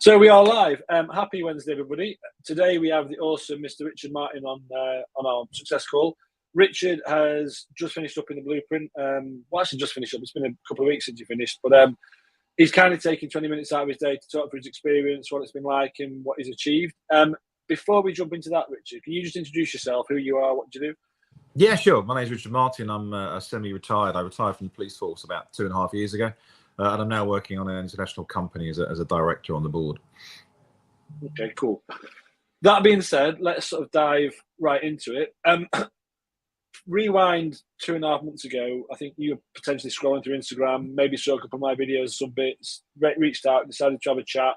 So we are live. Happy Wednesday, everybody. Today we have the awesome Mr. Richard Martin on our success call. Richard has just finished up in the blueprint. Well, actually just finished up. It's been a couple of weeks since he finished, but he's kind of taking 20 minutes out of his day to talk through his experience, what it's been like and what he's achieved. Before we jump into that, Richard, can you just introduce yourself, who you are, what do you do? Yeah, sure. My name is Richard Martin. I'm a semi-retired. I retired from the police force about 2.5 years ago. And I'm now working on an international company as a director on the board. Okay, cool. That being said, let's sort of dive right into it. Rewind 2.5 months ago, I think you were potentially scrolling through Instagram, maybe saw a couple of my videos, some bits, reached out, decided to have a chat.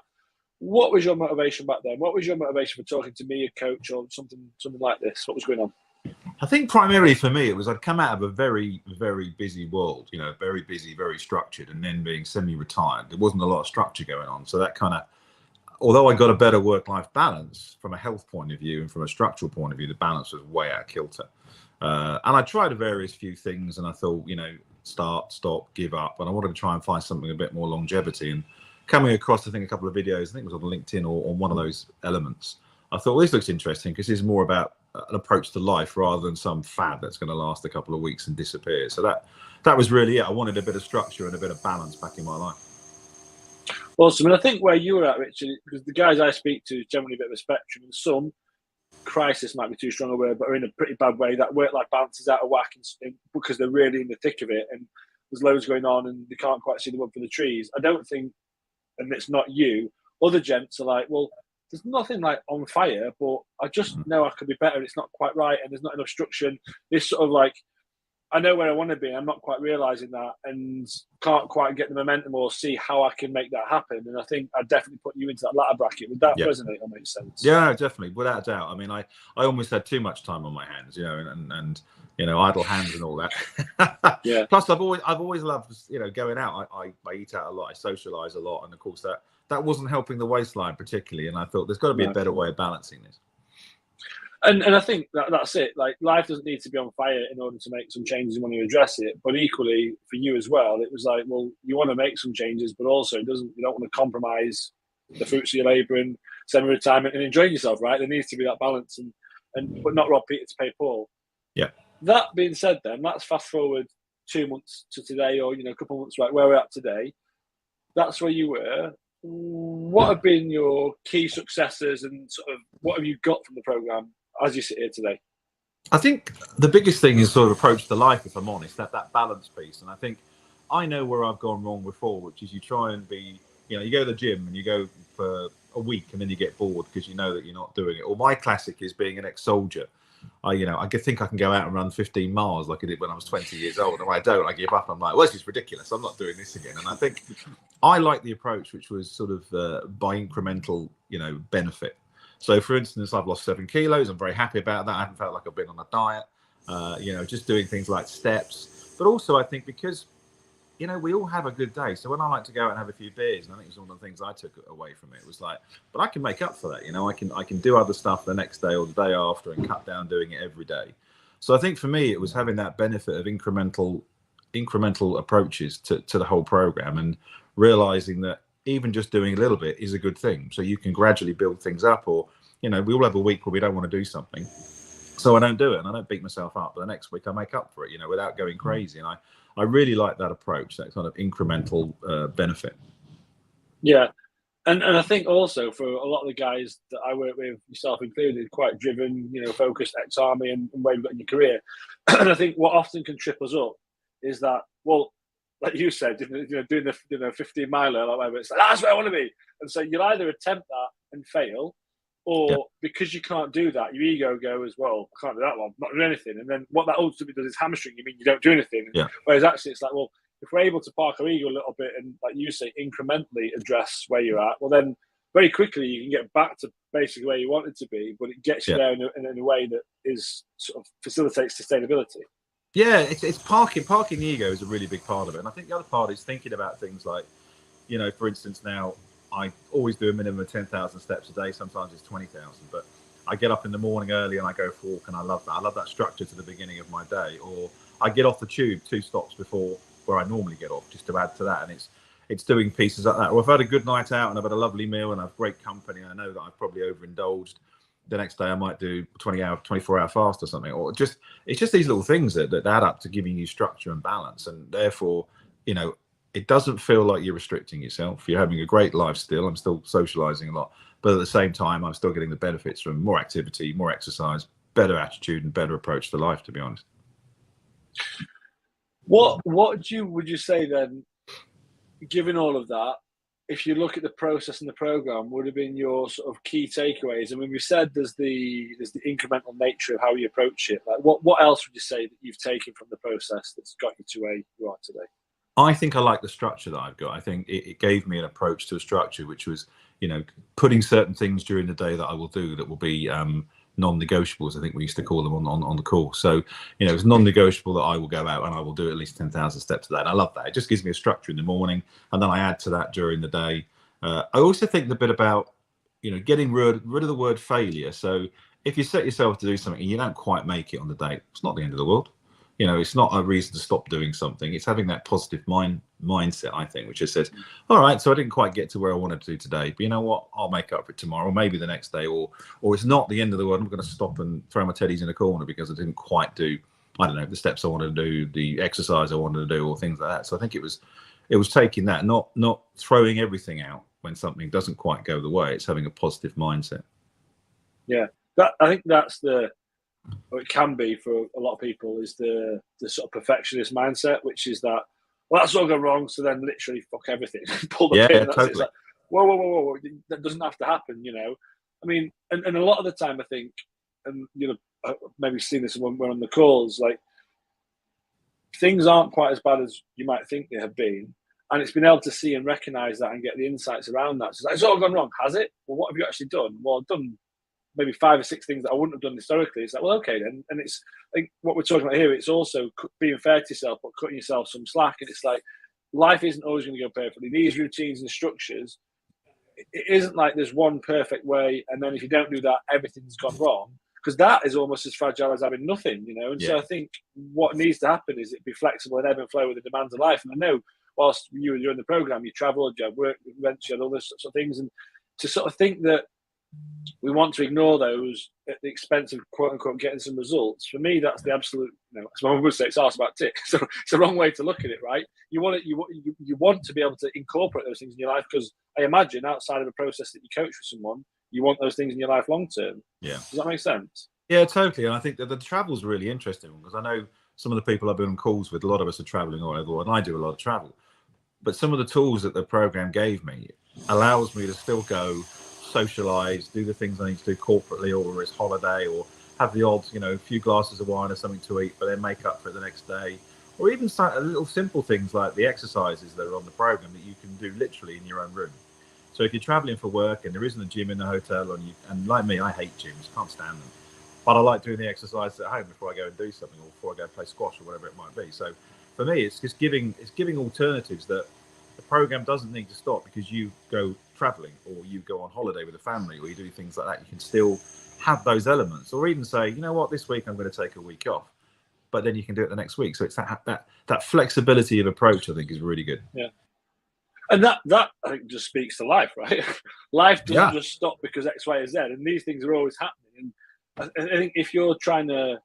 What was your motivation back then? What was your motivation for talking to me, a coach, or something like this? What was going on? I think primarily for me, it was I'd come out of a very, very busy world, very busy, very structured, and then being semi-retired, there wasn't a lot of structure going on. So that kind of, although I got a better work-life balance from a health point of view and from a structural point of view, the balance was way out of kilter. And I tried various few things and I thought, start, stop, give up. And I wanted to try and find something a bit more longevity. And coming across, I think, a couple of videos, I think it was on LinkedIn or on one of those elements, I thought, well, this looks interesting because it's more about an approach to life rather than some fad that's going to last a couple of weeks and disappear. So that was really it. I wanted a bit of structure and a bit of balance back in my life. Awesome. And I think where you were at, Richard, because the guys I speak to is generally a bit of a spectrum, and some, crisis might be too strong a word, but are in a pretty bad way. That work-life balance is out of whack because they're really in the thick of it and there's loads going on and they can't quite see the wood for the trees. I don't think, and it's not you, other gents are like, well, there's nothing like on fire, but I just know I could be better. It's not quite right, and there's not enough structure. This sort of like, I know where I want to be. I'm not quite realizing that, and can't quite get the momentum or see how I can make that happen. And I think I definitely put you into that latter bracket. Would that resonate or make sense? Yeah, no, definitely, without a doubt. I mean, I almost had too much time on my hands, and idle hands and all that. Yeah. Plus, I've always loved, going out. I eat out a lot. I socialize a lot, and of course that wasn't helping the waistline particularly. And I thought there's got to be a better way of balancing this. And I think that's it. Like, life doesn't need to be on fire in order to make some changes when you address it. But equally for you as well, it was like, well, you want to make some changes, but also you don't want to compromise the fruits of your labour and semi-retirement and enjoying yourself, right? There needs to be that balance and but not rob Peter to pay Paul. Yeah. That being said, then let's fast forward 2 months to today, or a couple of months right where we're at today. That's where you were. What have been your key successes and sort of what have you got from the programme as you sit here today? I think the biggest thing is sort of approach to life, if I'm honest, that balance piece. And I think I know where I've gone wrong before, which is you try and be, you go to the gym and you go for a week and then you get bored because you know that you're not doing it. Or my classic is being an ex-soldier. I think I can go out and run 15 miles like I did when I was 20 years old. And when I don't, I give up. I'm like, well, this is ridiculous. I'm not doing this again. And I think I like the approach, which was sort of by incremental, benefit. So, for instance, I've lost 7 kilos. I'm very happy about that. I haven't felt like I've been on a diet, just doing things like steps. But also, I think because, we all have a good day. So when I like to go out and have a few beers, and I think it was one of the things I took away from it, was like, but I can make up for that. I can do other stuff the next day or the day after and cut down doing it every day. So I think for me, it was having that benefit of incremental approaches to the whole program and realizing that even just doing a little bit is a good thing. So you can gradually build things up, or, we all have a week where we don't want to do something. So I don't do it and I don't beat myself up. But the next week I make up for it, without going crazy. And I really like that approach, that kind of incremental benefit. Yeah. And I think also for a lot of the guys that I work with, yourself included, quite driven, focused ex-army and where you've got in your career. And I think what often can trip us up is that, well, like you said, doing the 15 miler, like whatever, it's like, that's where I want to be. And so you'll either attempt that and fail, or because you can't do that, your ego goes, well, I can't do that one, not doing anything. And then what that ultimately does is hamstring you, mean you don't do anything. Yeah. Whereas actually it's like, well, if we're able to park our ego a little bit and, like you say, incrementally address where you're at, well, then very quickly you can get back to basically where you want it to be, but it gets you there in a way that is sort of facilitates sustainability. Yeah, it's parking. Parking the ego is a really big part of it. And I think the other part is thinking about things like, for instance, now I always do a minimum of 10,000 steps a day. Sometimes it's 20,000, but I get up in the morning early and I go for a walk, and I love that. I love that structure to the beginning of my day. Or I get off the tube 2 stops before where I normally get off, just to add to that. And it's doing pieces like that. Or if I've had a good night out and I've had a lovely meal and I've great company, I know that I've probably overindulged. The next day I might do 24-hour fast or something. Or just, it's just these little things that add up to giving you structure and balance. And therefore, you know, it doesn't feel like you're restricting yourself. You're having a great life still. I'm still socializing a lot, but at the same time, I'm still getting the benefits from more activity, more exercise, better attitude, and better approach to life, to be honest. What would you say then, given all of that, if you look at the process and the program, would have been your sort of key takeaways? I mean, we said there's the incremental nature of how you approach it. Like, what else would you say that you've taken from the process that's got you to where you are today? I think I like the structure that I've got. I think it gave me an approach to a structure, which was, you know, putting certain things during the day that I will do that will be non-negotiables. I think we used to call them on the call. So, you know, it's non-negotiable that I will go out and I will do at least 10,000 steps a day. And I love that. It just gives me a structure in the morning, and then I add to that during the day. I also think the bit about, you know, getting rid of the word failure. So if you set yourself to do something and you don't quite make it on the day, it's not the end of the world. You know, it's not a reason to stop doing something. It's having that positive mindset, I think, which just says, all right, so I didn't quite get to where I wanted to do today, but you know what? I'll make up for it tomorrow, or maybe the next day, or it's not the end of the world. I'm going to stop and throw my teddies in a corner because I didn't quite do, I don't know, the steps I wanted to do, the exercise I wanted to do, or things like that. So I think it was taking that, not throwing everything out when something doesn't quite go the way. It's having a positive mindset. Yeah, I think that's or it can be for a lot of people, is the sort of perfectionist mindset, which is that, well, that's all gone wrong, so then literally fuck everything, pull the pin. That's Totally. It's like, whoa, that doesn't have to happen, you know. I mean, and a lot of the time, I think, and you know, maybe seen this when we're on the calls, like, things aren't quite as bad as you might think they have been, and it's been able to see and recognise that and get the insights around that. So it's all gone wrong, has it? Well, what have you actually done? Well, I've done maybe 5 or 6 things that I wouldn't have done historically. It's like, well, okay then. And it's like what we're talking about here, it's also being fair to yourself, but cutting yourself some slack. And it's like, life isn't always going to go perfectly. These routines and structures, it isn't like there's one perfect way, and then if you don't do that, everything's gone wrong. Because that is almost as fragile as having nothing, you know. And so I think what needs to happen is it be flexible and ebb and flow with the demands of life. And I know whilst you're in the program, you travelled, you had work, events, you had all those sorts of things, and to sort of think that we want to ignore those at the expense of quote unquote getting some results. For me, that's the absolute, you know, as my mum would say, it's arse about tick. So it's the wrong way to look at it, right? You want to be able to incorporate those things in your life, because I imagine outside of a process that you coach with someone, you want those things in your life long term. Yeah. Does that make sense? Yeah, totally. And I think that the travel's really interesting, because I know some of the people I've been on calls with, a lot of us are traveling all over, and I do a lot of travel. But some of the tools that the program gave me allows me to still go socialize, do the things I need to do corporately, or as holiday, or have the odd, you know, a few glasses of wine or something to eat, but then make up for it the next day. Or even little simple things like the exercises that are on the program that you can do literally in your own room. So if you're traveling for work and there isn't a gym in the hotel, and like me, I hate gyms, can't stand them, but I like doing the exercise at home before I go and do something, or before I go play squash or whatever it might be. So for me, it's just giving alternatives that the program doesn't need to stop because you go traveling, or you go on holiday with a family, or you do things like that. You can still have those elements, or even say, you know what, this week I'm going to take a week off, but then you can do it the next week. So it's that flexibility of approach, I think, is really good. Yeah. And that I think just speaks to life, right? Life doesn't just stop because X, Y, or Z, and these things are always happening. And I think if you're trying to,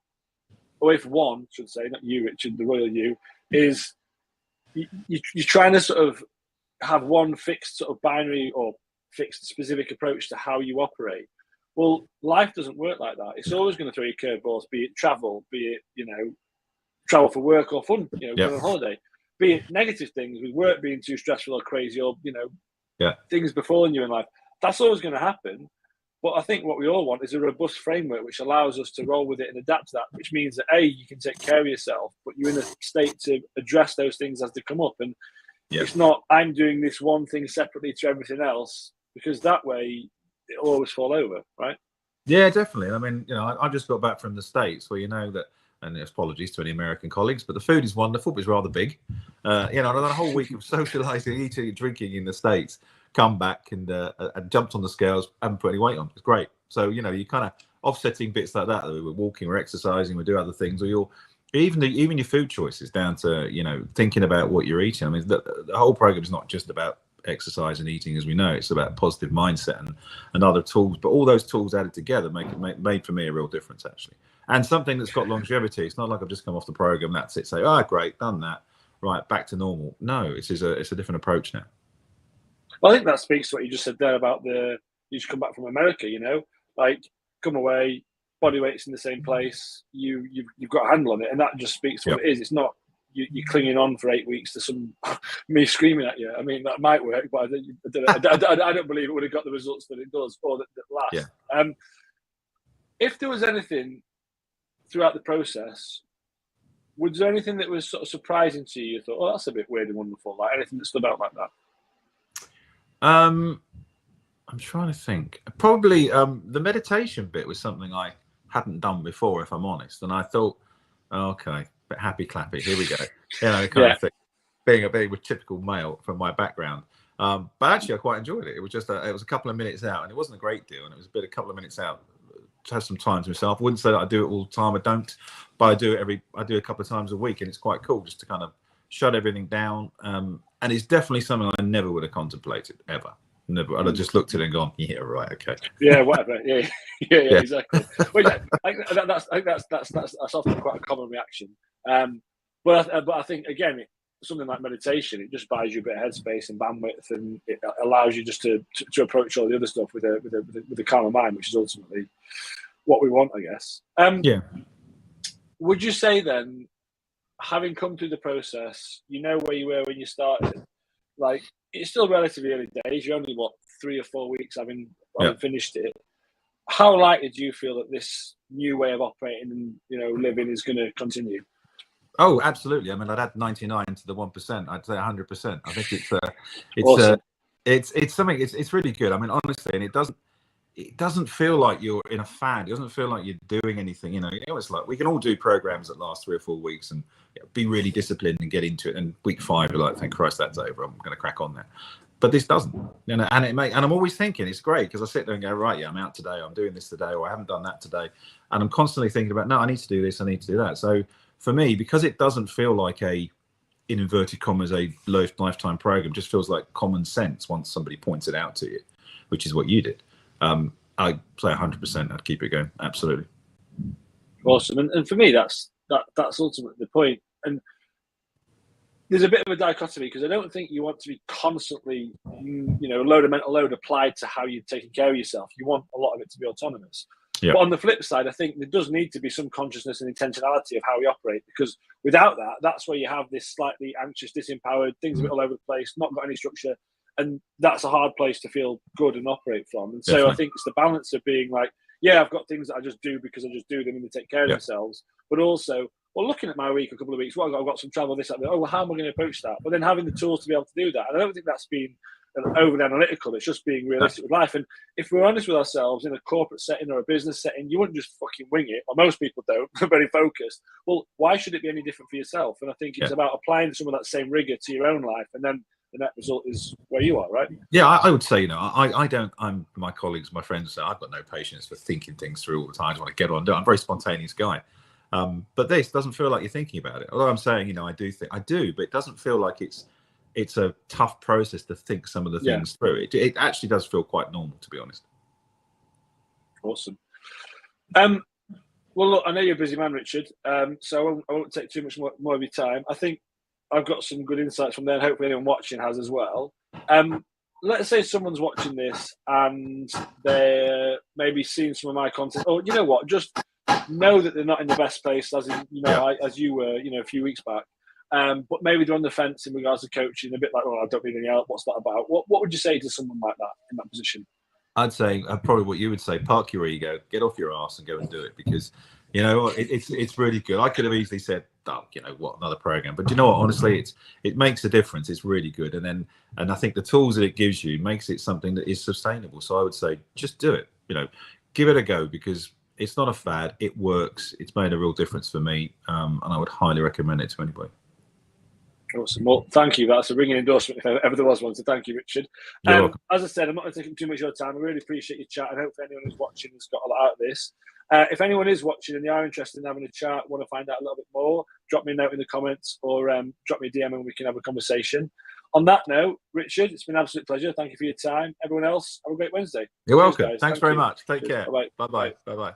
away from one, should say, not you, Richard, the royal you, is you're trying to sort of have one fixed sort of binary or fixed specific approach to how you operate. Well, life doesn't work like that. It's always going to throw you curveballs, be it travel, be it, you know, travel for work or fun, you know, going on holiday, be it negative things with work being too stressful or crazy, or, you know, things befalling you in life. That's always going to happen. But I think what we all want is a robust framework which allows us to roll with it and adapt to that, which means that, A, you can take care of yourself, but you're in a state to address those things as they come up. And it's not, I'm doing this one thing separately to everything else, because that way it'll always fall over, right? Yeah, definitely. I mean, you know, I just got back from the States, where, you know, that, and apologies to any American colleagues, but the food is wonderful, but it's rather big. You know, and then a whole week of socializing, eating and drinking in the States, come back and jumped on the scales, haven't put any weight on. It's great. So, you know, you kind of offsetting bits like that. We're walking, we're exercising, we do other things, or Even your food choices, down to thinking about what you're eating. I mean, the whole program is not just about exercise and eating, as we know. It's about positive mindset and other tools. But all those tools added together made for me a real difference, actually. And something that's got longevity. It's not like I've just come off the program, that's it. Say, oh, great, done that, right, back to normal. No, it's a different approach now. Well, I think that speaks to what you just said there about you just come back from America, like come away, body weight's in the same place, you've got a handle on it, and that just speaks to what it is. It's not you're clinging on for 8 weeks to some me screaming at you. I mean, that might work, but I don't believe it would have got the results that it does or that lasts. Yeah. If there was anything throughout the process, was there anything that was sort of surprising to you? You thought, oh, that's a bit weird and wonderful, like anything that stood out like that? I'm trying to think. Probably the meditation bit was something I hadn't done before, if I'm honest. And I thought, okay, but happy clappy, here we go. Kind of thing. Being a typical male from my background. But actually, I quite enjoyed it. It was just it was a couple of minutes out, and it wasn't a great deal. And it was a couple of minutes out to have some time to myself. I wouldn't say that I do it all the time. I don't, but I do a couple of times a week, and it's quite cool just to kind of shut everything down. And it's definitely something I never would have contemplated ever. Never. I'd have just looked at it and gone, yeah, right, okay. Yeah, whatever. Yeah, exactly. Well, yeah, I think that's often quite a common reaction. But I think again, something like meditation, it just buys you a bit of headspace and bandwidth, and it allows you just to approach all the other stuff with a calmer mind, which is ultimately what we want, I guess. Yeah. Would you say then, having come through the process, where you were when you started, like it's still relatively early days. You're only 3 or 4 weeks having finished it. How likely do you feel that this new way of operating and living is going to continue? Oh, absolutely. I mean, I'd add 99 to the 1%. I'd say 100%. I think it's awesome. It's something. It's really good. I mean, honestly, and it doesn't feel like you're in a fad. It doesn't feel like you're doing anything. It's like we can all do programs that last 3 or 4 weeks and be really disciplined and get into it. And week 5, you're like, thank Christ that's over. I'm going to crack on there. But this doesn't. And I'm always thinking it's great because I sit there and go, right, yeah, I'm out today. I'm doing this today, or I haven't done that today. And I'm constantly thinking about, no, I need to do this. I need to do that. So for me, because it doesn't feel like in inverted commas, a lifetime program, just feels like common sense once somebody points it out to you, which is what you did. I'd say 100%. I'd keep it going. Absolutely. Awesome. And for me, that's ultimately the point. And there's a bit of a dichotomy because I don't think you want to be constantly, load of mental load applied to how you're taking care of yourself. You want a lot of it to be autonomous. Yeah. But on the flip side, I think there does need to be some consciousness and intentionality of how we operate, because without that, that's where you have this slightly anxious, disempowered, things a bit all over the place, not got any structure. And that's a hard place to feel good and operate from. And so I think it's the balance of being like, yeah, I've got things that I just do because I just do them and they take care of themselves. But also, looking at my week, a couple of weeks, I've got some travel, this, that, that. How am I going to approach that? But then having the tools to be able to do that. And I don't think that's being overly analytical. It's just being realistic with life. And if we're honest with ourselves in a corporate setting or a business setting, you wouldn't just fucking wing it. Or most people don't. They're very focused. Well, why should it be any different for yourself? And I think it's about applying some of that same rigor to your own life. And then the net result is where you are, right? Yeah, I would say, my colleagues, my friends say, I've got no patience for thinking things through all the time. I just want to get on and do it. I'm a very spontaneous guy. But this doesn't feel like you're thinking about it. Although I'm saying, I do, but it doesn't feel like it's a tough process to think some of the things through. It actually does feel quite normal, to be honest. Awesome. Well, look, I know you're a busy man, Richard, so I won't take too much more of your time. I think I've got some good insights from there, and hopefully anyone watching has as well. Let's say someone's watching this and they're maybe seeing some of my content, or you know what, just know that they're not in the best place, as in, as you were, a few weeks back. But maybe they're on the fence in regards to coaching, a bit like, I don't need any help. What's that about? What would you say to someone like that in that position? I'd say probably what you would say: park your ego, get off your ass, and go and do it. Because it's really good. I could have easily said, what, another program? But you know what? Honestly, it makes a difference. It's really good. And I think the tools that it gives you makes it something that is sustainable. So I would say just do it. Give it a go, because it's not a fad. It works. It's made a real difference for me, and I would highly recommend it to anybody. Awesome. Well, thank you. That's a ringing endorsement if ever there was one. So thank you, Richard. As I said, I'm not going to take too much of your time. I really appreciate your chat, and hopefully anyone who's watching has got a lot out of this. If anyone is watching and they are interested in having a chat, want to find out a little bit more, drop me a note in the comments or drop me a DM and we can have a conversation. On that note, Richard, it's been an absolute pleasure. Thank you for your time. Everyone else, have a great Wednesday. You're welcome. Cheers, Thanks very much. Take care. Bye-bye. Bye-bye. Bye-bye.